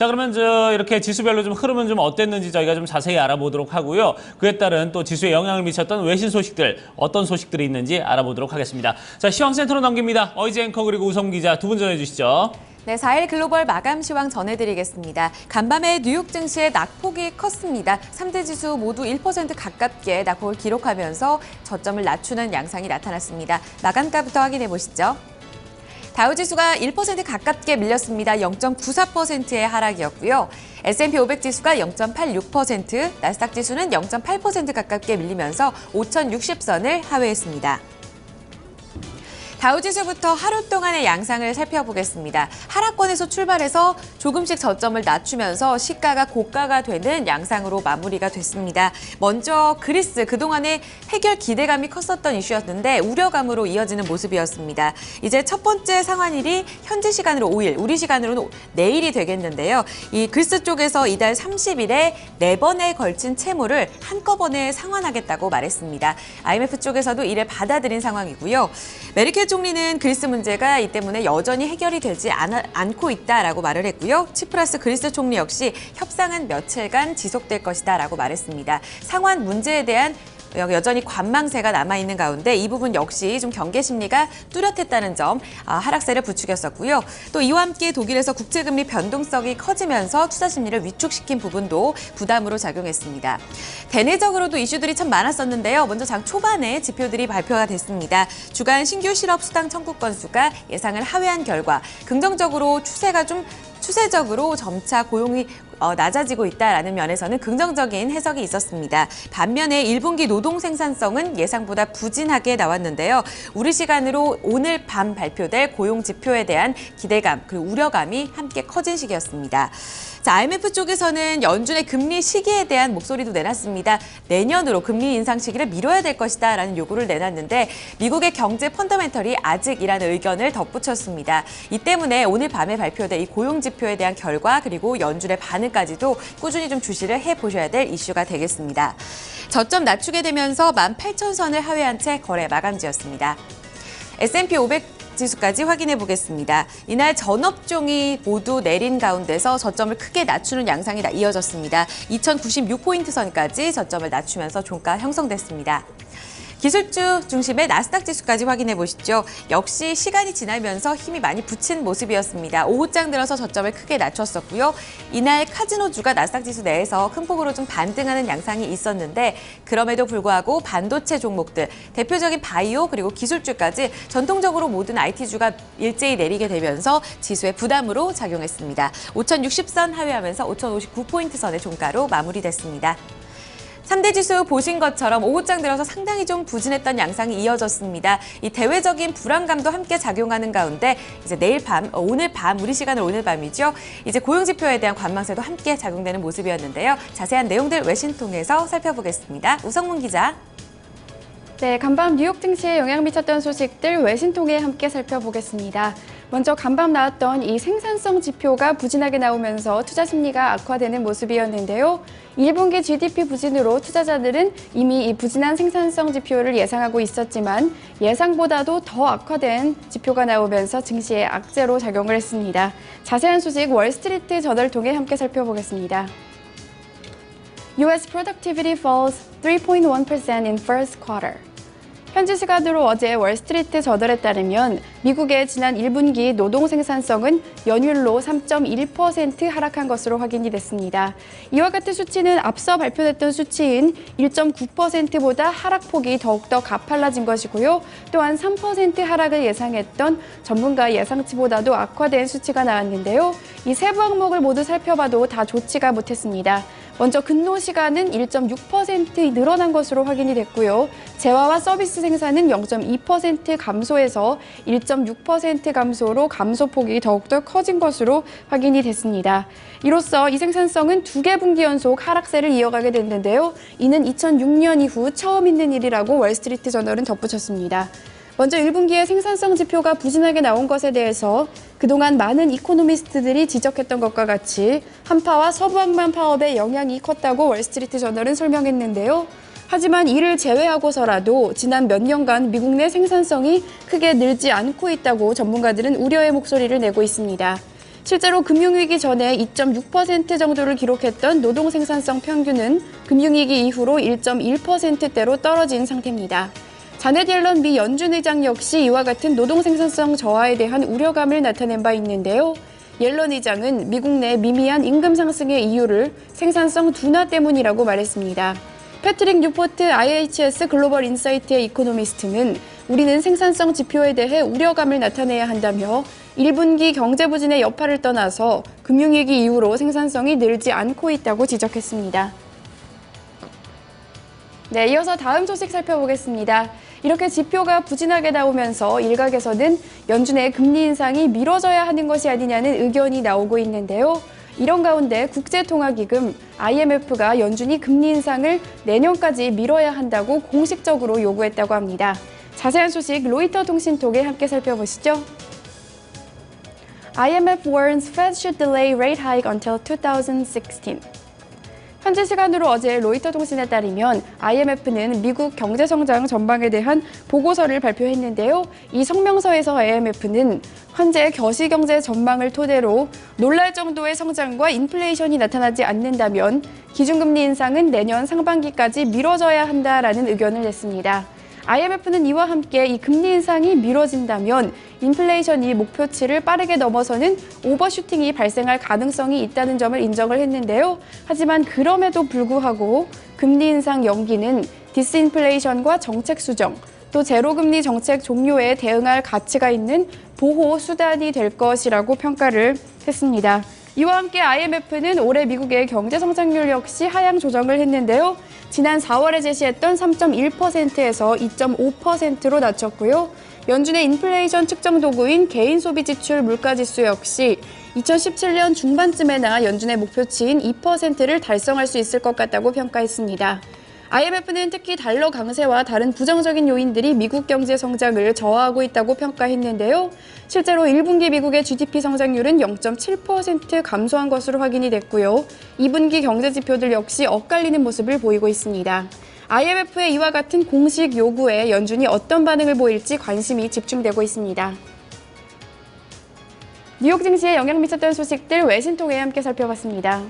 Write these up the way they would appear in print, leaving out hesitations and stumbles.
자, 그러면 이렇게 지수별로 좀 흐름은 좀 어땠는지 저희가 좀 자세히 알아보도록 하고요. 그에 따른 또 지수에 영향을 미쳤던 외신 소식들, 어떤 소식들이 있는지 알아보도록 하겠습니다. 자, 시황센터로 넘깁니다. 어이지 앵커 그리고 우성 기자 두 분 전해주시죠. 네, 4일 글로벌 마감 시황 전해드리겠습니다. 간밤에 뉴욕 증시의 낙폭이 컸습니다. 3대 지수 모두 1% 가깝게 낙폭을 기록하면서 저점을 낮추는 양상이 나타났습니다. 마감가부터 확인해 보시죠. 다우지수가 1% 가깝게 밀렸습니다. 0.94%의 하락이었고요. S&P 500 지수가 0.86%, 나스닥 지수는 0.8% 가깝게 밀리면서 5,060선을 하회했습니다. 다우지수부터 하루 동안의 양상을 살펴보겠습니다. 하락권에서 출발해서 조금씩 저점을 낮추면서 시가가 고가가 되는 양상으로 마무리가 됐습니다. 먼저 그리스, 그동안의 해결 기대감이 컸었던 이슈였는데 우려감으로 이어지는 모습이었습니다. 이제 첫 번째 상환일이 현지 시간으로 5일, 우리 시간으로는 내일이 되겠는데요. 이 그리스 쪽에서 이달 30일에 4번에 걸친 채무를 한꺼번에 상환하겠다고 말했습니다. IMF 쪽에서도 이를 받아들인 상황이고요. 메르켈 총리는 그리스 문제가 이 때문에 여전히 해결이 되지 않고 있다라고 말을 했고요. 치프라스 그리스 총리 역시 협상은 며칠간 지속될 것이다라고 말했습니다. 상환 문제에 대한 여전히 관망세가 남아있는 가운데 이 부분 역시 좀 경계 심리가 뚜렷했다는 점 하락세를 부추겼었고요. 또 이와 함께 독일에서 국채금리 변동성이 커지면서 투자 심리를 위축시킨 부분도 부담으로 작용했습니다. 대내적으로도 이슈들이 참 많았었는데요. 먼저 장 초반에 지표들이 발표가 됐습니다. 주간 신규 실업 수당 청구 건수가 예상을 하회한 결과 긍정적으로 추세적으로 점차 고용이 낮아지고 있다라는 면에서는 긍정적인 해석이 있었습니다. 반면에 1분기 노동 생산성은 예상보다 부진하게 나왔는데요. 우리 시간으로 오늘 밤 발표될 고용 지표에 대한 기대감 그리고 우려감이 함께 커진 시기였습니다. 자, IMF 쪽에서는 연준의 금리 시기에 대한 목소리도 내놨습니다. 내년으로 금리 인상 시기를 미뤄야 될 것이다라는 요구를 내놨는데 미국의 경제 펀더멘털이 아직이라는 의견을 덧붙였습니다. 이 때문에 오늘 밤에 발표될 이 고용 지표에 대한 결과 그리고 연준의 반응까지도 꾸준히 좀 주시를 해보셔야 될 이슈가 되겠습니다. 저점 낮추게 되면서 18,000선을 하회한 채 거래 마감지였습니다. S&P 500 지수까지 확인해 보겠습니다. 이날 전 업종이 모두 내린 가운데서 저점을 크게 낮추는 양상이 이어졌습니다. 2096포인트 선까지 저점을 낮추면서 종가 형성됐습니다. 기술주 중심의 나스닥 지수까지 확인해 보시죠. 역시 시간이 지나면서 힘이 많이 붙인 모습이었습니다. 오후장 들어서 저점을 크게 낮췄었고요. 이날 카지노주가 나스닥 지수 내에서 큰 폭으로 좀 반등하는 양상이 있었는데 그럼에도 불구하고 반도체 종목들, 대표적인 바이오 그리고 기술주까지 전통적으로 모든 IT주가 일제히 내리게 되면서 지수의 부담으로 작용했습니다. 5,060선 하회하면서 5,059포인트 선의 종가로 마무리됐습니다. 3대 지수 보신 것처럼 오후장 들어서 상당히 좀 부진했던 양상이 이어졌습니다. 이 대외적인 불안감도 함께 작용하는 가운데 이제 오늘 밤, 우리 시간은 오늘 밤이죠. 이제 고용 지표에 대한 관망세도 함께 작용되는 모습이었는데요. 자세한 내용들 외신 통해서 살펴보겠습니다. 우성문 기자. 네, 간밤 뉴욕 증시에 영향 미쳤던 소식들 외신 통해 함께 살펴보겠습니다. 먼저 간밤 나왔던 이 생산성 지표가 부진하게 나오면서 투자 심리가 악화되는 모습이었는데요. 1분기 GDP 부진으로 투자자들은 이미 이 부진한 생산성 지표를 예상하고 있었지만 예상보다도 더 악화된 지표가 나오면서 증시에 악재로 작용을 했습니다. 자세한 소식 월스트리트 저널을 통해 함께 살펴보겠습니다. US productivity falls 3.1% in first quarter. 현지 시간으로 어제 월스트리트 저널에 따르면 미국의 지난 1분기 노동 생산성은 연율로 3.1% 하락한 것으로 확인이 됐습니다. 이와 같은 수치는 앞서 발표됐던 수치인 1.9%보다 하락폭이 더욱더 가팔라진 것이고요. 또한 3% 하락을 예상했던 전문가 예상치보다도 악화된 수치가 나왔는데요. 이 세부 항목을 모두 살펴봐도 다 좋지가 못했습니다. 먼저 근로 시간은 1.6% 늘어난 것으로 확인이 됐고요. 재화와 서비스 생산은 0.2% 감소해서 1.6% 감소로 감소폭이 더욱더 커진 것으로 확인이 됐습니다. 이로써 이 생산성은 2개 분기 연속 하락세를 이어가게 됐는데요. 이는 2006년 이후 처음 있는 일이라고 월스트리트 저널은 덧붙였습니다. 먼저 1분기에 생산성 지표가 부진하게 나온 것에 대해서 그동안 많은 이코노미스트들이 지적했던 것과 같이 한파와 서부항만 파업의 영향이 컸다고 월스트리트 저널은 설명했는데요. 하지만 이를 제외하고서라도 지난 몇 년간 미국 내 생산성이 크게 늘지 않고 있다고 전문가들은 우려의 목소리를 내고 있습니다. 실제로 금융위기 전에 2.6% 정도를 기록했던 노동 생산성 평균은 금융위기 이후로 1.1%대로 떨어진 상태입니다. 자넷 옐런 미 연준 의장 역시 이와 같은 노동 생산성 저하에 대한 우려감을 나타낸 바 있는데요. 옐런 의장은 미국 내 미미한 임금 상승의 이유를 생산성 둔화 때문이라고 말했습니다. 패트릭 뉴포트 IHS 글로벌 인사이트의 이코노미스트는 우리는 생산성 지표에 대해 우려감을 나타내야 한다며 1분기 경제 부진의 여파를 떠나서 금융위기 이후로 생산성이 늘지 않고 있다고 지적했습니다. 네, 이어서 다음 소식 살펴보겠습니다. 이렇게 지표가 부진하게 나오면서 일각에서는 연준의 금리 인상이 미뤄져야 하는 것이 아니냐는 의견이 나오고 있는데요. 이런 가운데 국제통화기금 IMF가 연준이 금리 인상을 내년까지 미뤄야 한다고 공식적으로 요구했다고 합니다. 자세한 소식 로이터 통신톡에 함께 살펴보시죠. IMF warns Fed should delay rate hike until 2016. 현지 시간으로 어제 로이터 통신에 따르면 IMF는 미국 경제 성장 전망에 대한 보고서를 발표했는데요. 이 성명서에서 IMF는 현재 거시경제 전망을 토대로 놀랄 정도의 성장과 인플레이션이 나타나지 않는다면 기준금리 인상은 내년 상반기까지 미뤄져야 한다라는 의견을 냈습니다. IMF는 이와 함께 이 금리 인상이 미뤄진다면 인플레이션이 목표치를 빠르게 넘어서는 오버슈팅이 발생할 가능성이 있다는 점을 인정을 했는데요. 하지만 그럼에도 불구하고 금리 인상 연기는 디스인플레이션과 정책 수정, 또 제로금리 정책 종료에 대응할 가치가 있는 보호 수단이 될 것이라고 평가를 했습니다. 이와 함께 IMF는 올해 미국의 경제 성장률 역시 하향 조정을 했는데요. 지난 4월에 제시했던 3.1%에서 2.5%로 낮췄고요. 연준의 인플레이션 측정 도구인 개인 소비 지출 물가지수 역시 2017년 중반쯤에나 연준의 목표치인 2%를 달성할 수 있을 것 같다고 평가했습니다. IMF는 특히 달러 강세와 다른 부정적인 요인들이 미국 경제 성장을 저하하고 있다고 평가했는데요. 실제로 1분기 미국의 GDP 성장률은 0.7% 감소한 것으로 확인이 됐고요. 2분기 경제 지표들 역시 엇갈리는 모습을 보이고 있습니다. IMF의 이와 같은 공식 요구에 연준이 어떤 반응을 보일지 관심이 집중되고 있습니다. 뉴욕 증시에 영향 미쳤던 소식들 외신 통해 함께 살펴봤습니다.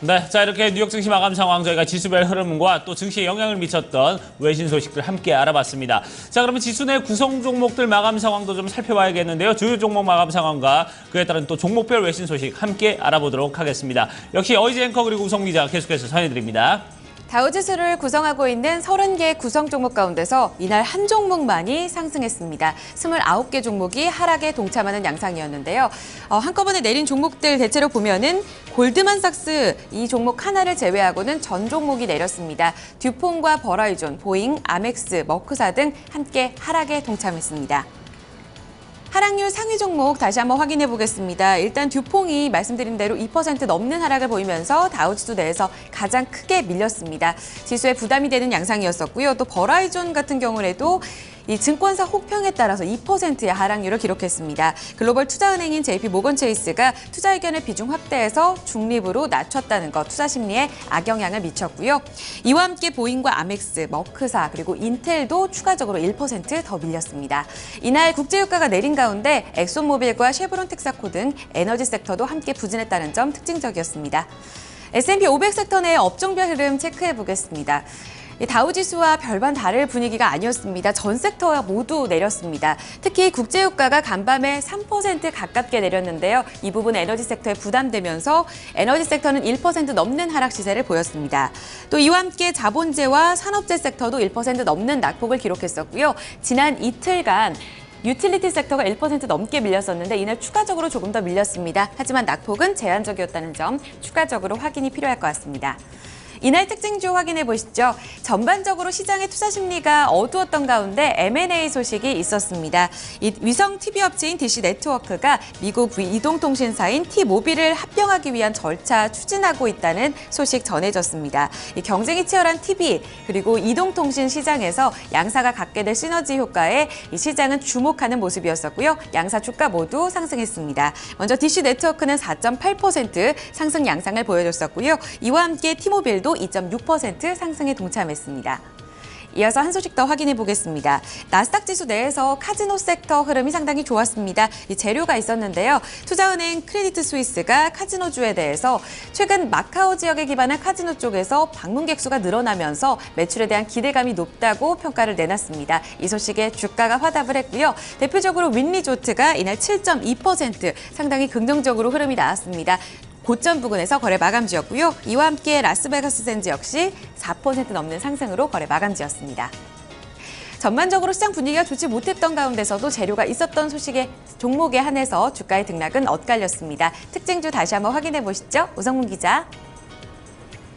네, 자 이렇게 뉴욕 증시 마감 상황 저희가 지수별 흐름과 또 증시에 영향을 미쳤던 외신 소식들 함께 알아봤습니다. 자 그러면 지수 내 구성 종목들 마감 상황도 좀 살펴봐야겠는데요. 주요 종목 마감 상황과 그에 따른 또 종목별 외신 소식 함께 알아보도록 하겠습니다. 역시 어이지 앵커 그리고 우성 기자 계속해서 전해드립니다. 다우지수를 구성하고 있는 30개 구성 종목 가운데서 이날 한 종목만이 상승했습니다. 29개 종목이 하락에 동참하는 양상이었는데요. 한꺼번에 내린 종목들 대체로 보면은 골드만삭스 이 종목 하나를 제외하고는 전 종목이 내렸습니다. 듀퐁과 버라이존, 보잉, 아멕스, 머크사 등 함께 하락에 동참했습니다. 하락률 상위 종목 다시 한번 확인해 보겠습니다. 일단 듀퐁이 말씀드린 대로 2% 넘는 하락을 보이면서 다우지수 내에서 가장 크게 밀렸습니다. 지수에 부담이 되는 양상이었었고요. 또 버라이존 같은 경우에도 이 증권사 혹평에 따라서 2%의 하락률을 기록했습니다. 글로벌 투자은행인 JP모건체이스가 투자 의견을 비중 확대해서 중립으로 낮췄다는 것, 투자 심리에 악영향을 미쳤고요. 이와 함께 보잉과 아멕스, 머크사 그리고 인텔도 추가적으로 1% 밀렸습니다. 이날 국제유가가 내린 가운데 엑소모빌과 쉐브론 텍사코 등 에너지 섹터도 함께 부진했다는 점 특징적이었습니다. S&P 500 섹터 내 업종별 흐름 체크해 보겠습니다. 다우지수와 별반 다를 분위기가 아니었습니다. 전 섹터가 모두 내렸습니다. 특히 국제유가가 간밤에 3% 가깝게 내렸는데요. 이 부분 에너지 섹터에 부담되면서 에너지 섹터는 1% 넘는 하락 시세를 보였습니다. 또 이와 함께 자본재와 산업재 섹터도 1% 넘는 낙폭을 기록했었고요. 지난 이틀간 유틸리티 섹터가 1% 넘게 밀렸었는데 이날 추가적으로 조금 더 밀렸습니다. 하지만 낙폭은 제한적이었다는 점 추가적으로 확인이 필요할 것 같습니다. 이날 특징주 확인해 보시죠. 전반적으로 시장의 투자 심리가 어두웠던 가운데 M&A 소식이 있었습니다. 이 위성 TV 업체인 DC 네트워크가 미국 이동통신사인 T-모빌을 합병하기 위한 절차 추진하고 있다는 소식 전해졌습니다. 이 경쟁이 치열한 TV 그리고 이동통신 시장에서 양사가 갖게 될 시너지 효과에 이 시장은 주목하는 모습이었었고요. 양사 주가 모두 상승했습니다. 먼저 DC 네트워크는 4.8% 상승 양상을 보여줬었고요. 이와 함께 T-모빌도 2.6% 상승에 동참했습니다. 이어서 한 소식 더 확인해 보겠습니다. 나스닥 지수 내에서 카지노 섹터 흐름이 상당히 좋았습니다. 이 재료가 있었는데요. 투자은행 크레디트 스위스가 카지노주에 대해서 최근 마카오 지역에 기반한 카지노 쪽에서 방문객 수가 늘어나면서 매출에 대한 기대감이 높다고 평가를 내놨습니다. 이 소식에 주가가 화답을 했고요. 대표적으로 윈리조트가 이날 7.2% 상당히 긍정적으로 흐름이 나왔습니다. 고점 부근에서 거래 마감지였고요. 이와 함께 라스베가스 샌즈 역시 4% 넘는 상승으로 거래 마감지였습니다. 전반적으로 시장 분위기가 좋지 못했던 가운데서도 재료가 있었던 소식에 종목에 한해서 주가의 등락은 엇갈렸습니다. 특징주 다시 한번 확인해 보시죠. 우성문 기자.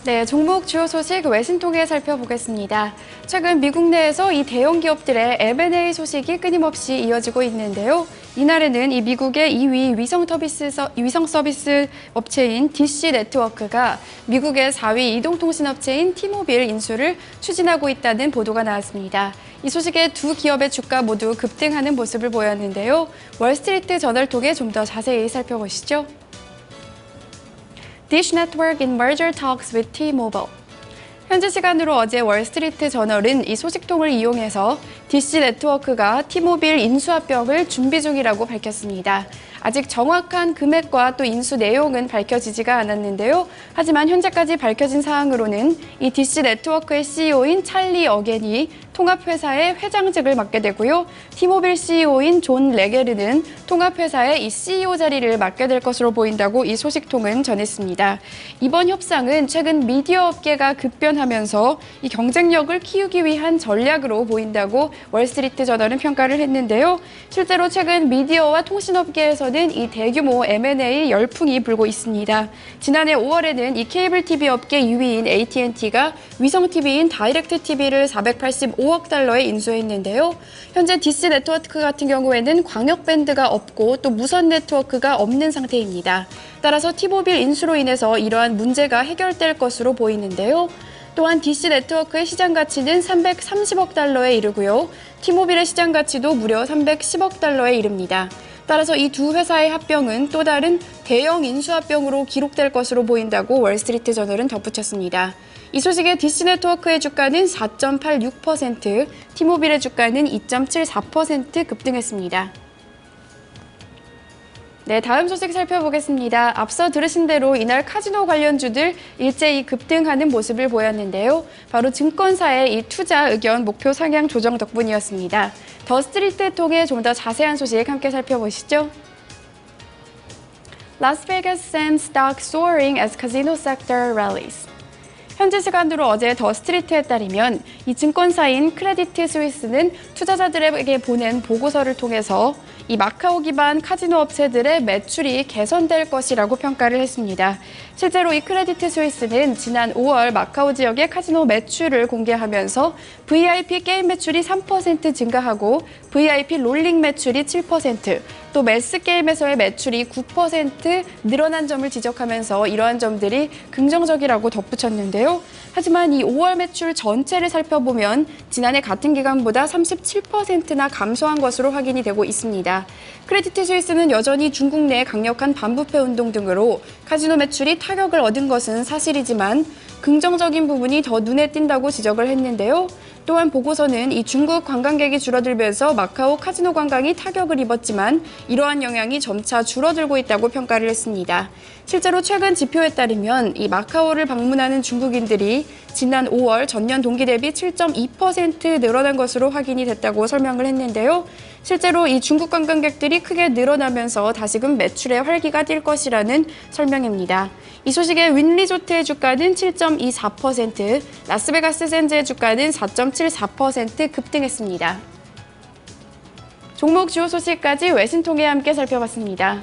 네, 종목 주요 소식 외신 통해 살펴보겠습니다. 최근 미국 내에서 이 대형 기업들의 M&A 소식이 끊임없이 이어지고 있는데요. 이날에는 이 미국의 2위 위성 서비스 업체인 DC 네트워크가 미국의 4위 이동통신업체인 티모빌 인수를 추진하고 있다는 보도가 나왔습니다. 이 소식에 두 기업의 주가 모두 급등하는 모습을 보였는데요. 월스트리트 저널 통해 좀 더 자세히 살펴보시죠. Dish Network in merger talks with T-Mobile. 현지 시간으로 어제 월스트리트 저널은 이 소식통을 이용해서 DC 네트워크가 T-Mobile 인수합병을 준비 중이라고 밝혔습니다. 아직 정확한 금액과 또 인수 내용은 밝혀지지가 않았는데요. 하지만 현재까지 밝혀진 사항으로는 이 DC 네트워크의 CEO인 찰리 어겐이 통합회사의 회장직을 맡게 되고요. 티모빌 CEO인 존 레게르는 통합회사의 이 CEO 자리를 맡게 될 것으로 보인다고 이 소식통은 전했습니다. 이번 협상은 최근 미디어 업계가 급변하면서 이 경쟁력을 키우기 위한 전략으로 보인다고 월스트리트 저널은 평가를 했는데요. 실제로 최근 미디어와 통신업계에서는 이 대규모 M&A 열풍이 불고 있습니다. 지난해 5월에는 이 케이블 TV 업계 2위인 AT&T가 위성 TV인 다이렉트 TV를 485억 달러에 인수했는데요. 현재 DC 네트워크 같은 경우에는 광역 밴드가 없고 또 무선 네트워크가 없는 상태입니다. 따라서 T-모빌 인수로 인해서 이러한 문제가 해결될 것으로 보이는데요. 또한 DC 네트워크의 시장 가치는 330억 달러에 이르고요. T-모빌의 시장 가치도 무려 310억 달러에 이릅니다. 따라서 이 두 회사의 합병은 또 다른 대형 인수합병으로 기록될 것으로 보인다고 월스트리트 저널은 덧붙였습니다. 이 소식에 DC 네트워크의 주가는 4.86%, T-모빌의 주가는 2.74% 급등했습니다. 네, 다음 소식 살펴보겠습니다. 앞서 들으신 대로 이날 카지노 관련주들 일제히 급등하는 모습을 보였는데요. 바로 증권사의 이 투자 의견 목표 상향 조정 덕분이었습니다. 더 스트리트 통해 좀 더 자세한 소식 함께 살펴보시죠. Las Vegas Sands stock soaring as casino sector rallies. 현지 시간으로 어제 더 스트리트에 따르면 이 증권사인 크레디트 스위스는 투자자들에게 보낸 보고서를 통해서 이 마카오 기반 카지노 업체들의 매출이 개선될 것이라고 평가를 했습니다. 실제로 이 크레디트 스위스는 지난 5월 마카오 지역의 카지노 매출을 공개하면서 VIP 게임 매출이 3% 증가하고 VIP 롤링 매출이 7%, 또 매스 게임에서의 매출이 9% 늘어난 점을 지적하면서 이러한 점들이 긍정적이라고 덧붙였는데요. 하지만 이 5월 매출 전체를 살펴보면 지난해 같은 기간보다 37%나 감소한 것으로 확인이 되고 있습니다. 크레디트 스위스는 여전히 중국 내 강력한 반부패 운동 등으로 카지노 매출이 타격을 얻은 것은 사실이지만 긍정적인 부분이 더 눈에 띈다고 지적을 했는데요. 또한 보고서는 이 중국 관광객이 줄어들면서 마카오 카지노 관광이 타격을 입었지만 이러한 영향이 점차 줄어들고 있다고 평가를 했습니다. 실제로 최근 지표에 따르면 이 마카오를 방문하는 중국인들이 지난 5월 전년 동기 대비 7.2% 늘어난 것으로 확인이 됐다고 설명을 했는데요. 실제로 이 중국 관광객들이 크게 늘어나면서 다시금 매출에 활기가 뛸 것이라는 설명입니다. 이 소식에 윈리조트의 주가는 7.24%, 라스베가스 샌즈의 주가는 4.74% 급등했습니다. 종목 주요 소식까지 외신통해 함께 살펴봤습니다.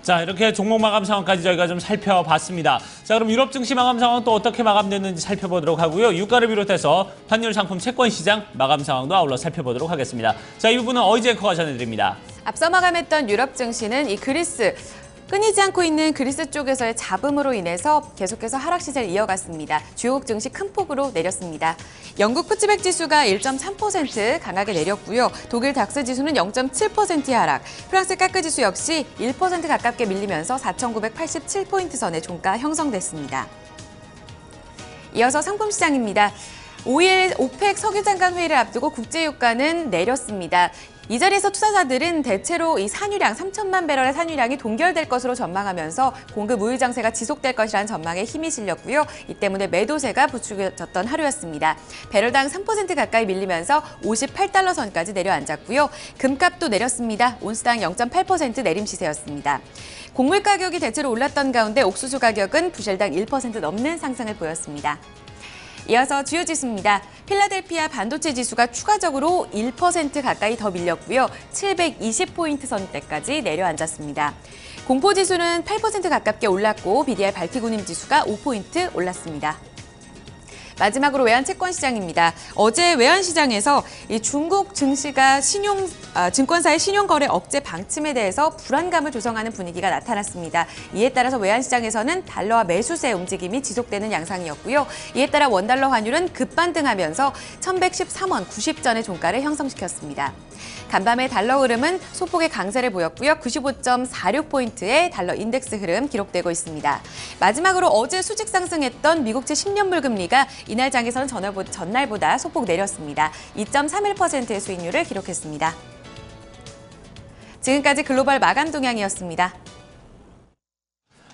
자, 이렇게 종목 마감 상황까지 저희가 좀 살펴봤습니다. 자, 그럼 유럽 증시 마감 상황 또 어떻게 마감됐는지 살펴보도록 하고요. 유가를 비롯해서 환율 상품 채권 시장 마감 상황도 아울러 살펴보도록 하겠습니다. 자, 이 부분은 어이제 앵커가 전해드립니다. 앞서 마감했던 유럽 증시는 이 그리스 끊이지 않고 있는 그리스 쪽에서의 잡음으로 인해서 계속해서 하락 시세를 이어갔습니다. 주요국 증시 큰 폭으로 내렸습니다. 영국 푸츠백 지수가 1.3% 강하게 내렸고요. 독일 닥스 지수는 0.7%의 하락, 프랑스 까크 지수 역시 1% 가깝게 밀리면서 4,987포인트 선의 종가 형성됐습니다. 이어서 상품 시장입니다. 5일 오펙 석유장관 회의를 앞두고 국제유가는 내렸습니다. 이 자리에서 투자자들은 대체로 이 산유량 3천만 배럴의 산유량이 동결될 것으로 전망하면서 공급 우유 장세가 지속될 것이라는 전망에 힘이 실렸고요. 이 때문에 매도세가 부추겨졌던 하루였습니다. 배럴당 3% 가까이 밀리면서 58달러 선까지 내려앉았고요. 금값도 내렸습니다. 온스당 0.8% 내림 시세였습니다. 곡물 가격이 대체로 올랐던 가운데 옥수수 가격은 부실당 1% 넘는 상승을 보였습니다. 이어서 주요 지수입니다. 필라델피아 반도체 지수가 추가적으로 1% 가까이 더 밀렸고요. 720포인트 선대까지 내려앉았습니다. 공포지수는 8% 가깝게 올랐고 BDR 밝기군임 지수가 5포인트 올랐습니다. 마지막으로 외환채권 시장입니다. 어제 외환시장에서 이 중국 증시가 증권사의 신용거래 억제 방침에 대해서 불안감을 조성하는 분위기가 나타났습니다. 이에 따라서 외환시장에서는 달러와 매수세 움직임이 지속되는 양상이었고요. 이에 따라 원달러 환율은 급반등하면서 1113원 90전의 종가를 형성시켰습니다. 간밤의 달러 흐름은 소폭의 강세를 보였고요. 95.46포인트의 달러 인덱스 흐름 기록되고 있습니다. 마지막으로 어제 수직 상승했던 미국채 10년물 금리가 이날 장에서는 전날보다 소폭 내렸습니다. 2.31%의 수익률을 기록했습니다. 지금까지 글로벌 마감 동향이었습니다.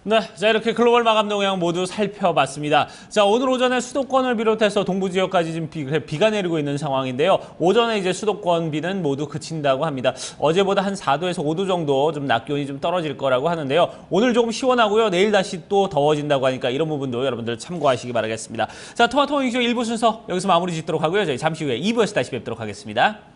네, 자 이렇게 글로벌 마감 동향 모두 살펴봤습니다. 자 오늘 오전에 수도권을 비롯해서 동부 지역까지 지금 비가 내리고 있는 상황인데요. 오전에 이제 수도권 비는 모두 그친다고 합니다. 어제보다 한 4도에서 5도 정도 좀 낮 기온이 좀 떨어질 거라고 하는데요. 오늘 조금 시원하고요. 내일 다시 또 더워진다고 하니까 이런 부분도 여러분들 참고하시기 바라겠습니다. 자 토마토 잉쇼 1부 순서 여기서 마무리 짓도록 하고요. 저희 잠시 후에 2부에서 다시 뵙도록 하겠습니다.